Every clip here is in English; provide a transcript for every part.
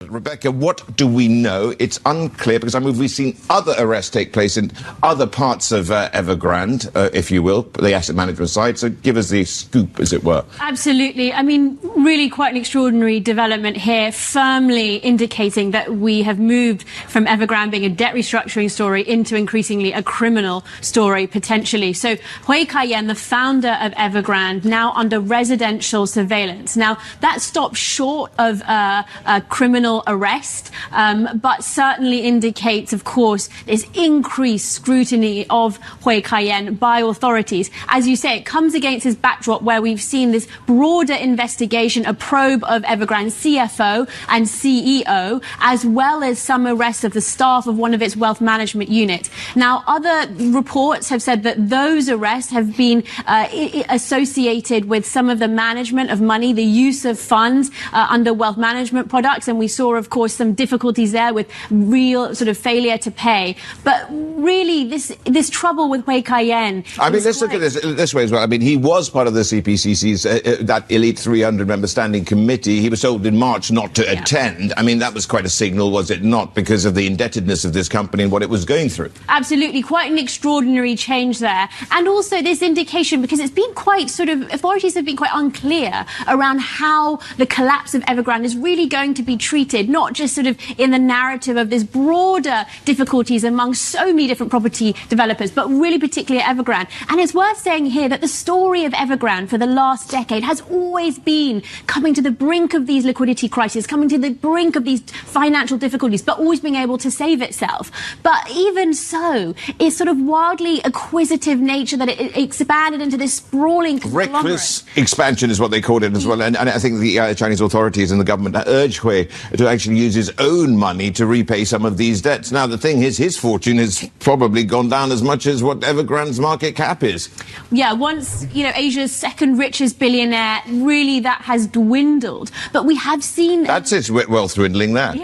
Rebecca, what do we know? It's unclear because, I mean, we've seen other arrests take place in other parts of Evergrande, if you will, the asset management side. So give us the scoop, as it were. Absolutely. I mean, really quite an extraordinary development here, firmly indicating that we have moved from Evergrande being a debt restructuring story into increasingly a criminal story, potentially. So Hui Kai-yen, the founder of Evergrande, now under residential surveillance. Now, that stops short of a criminal arrest, but certainly indicates, of course, this increased scrutiny of Hui Kai-yen by authorities. As you say, it comes against this backdrop where we've seen this broader investigation, a probe of Evergrande's CFO and CEO, as well as some arrests of the staff of one of its wealth management units. Now, other reports have said that those arrests have been associated with some of the management of money, the use of funds under wealth management products, and we saw, of course, some difficulties there with real sort of failure to pay. But really, this trouble with Hui Kai-yen. I mean, let's look at this way as well. I mean, he was part of the CPCC's that elite 300-member standing committee. He was told in March not to attend. I mean, that was quite a signal, was it not, because of the indebtedness of this company and what it was going through? Absolutely, quite an extraordinary change there, and also this indication, because it's been quite sort of, authorities have been quite unclear around how the collapse of Evergrande is really going to be treated, not just sort of in the narrative of this broader difficulties among so many different property developers, but really particularly at Evergrande. And it's worth saying here that the story of Evergrande for the last decade has always been coming to the brink of these liquidity crises, coming to the brink of these financial difficulties, but always being able to save itself. But even so, it's sort of wildly acquisitive nature that it expanded into this sprawling conglomerate. Reckless expansion is what they called it as well. And I think the Chinese authorities and the government urged Hui to actually use his own money to repay some of these debts. Now, the thing is, his fortune has probably gone down as much as what Evergrande's market cap is. Yeah, once, you know, Asia's second richest billionaire, really that has dwindled. But we have seen... That's its wealth dwindling there.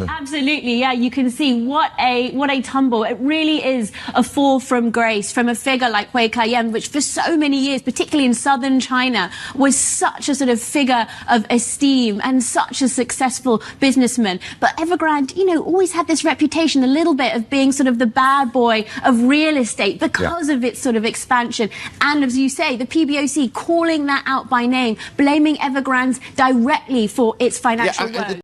Absolutely, yeah, you can see what a tumble. It really is a fall from grace from a figure like Hui Kai-yen, which for so many years, particularly in southern China, was such a sort of figure of esteem and such a successful businessman. But Evergrande, you know, always had this reputation a little bit of being sort of the bad boy of real estate because of its sort of expansion. And as you say, the PBOC calling that out by name, blaming Evergrande directly for its financial woes.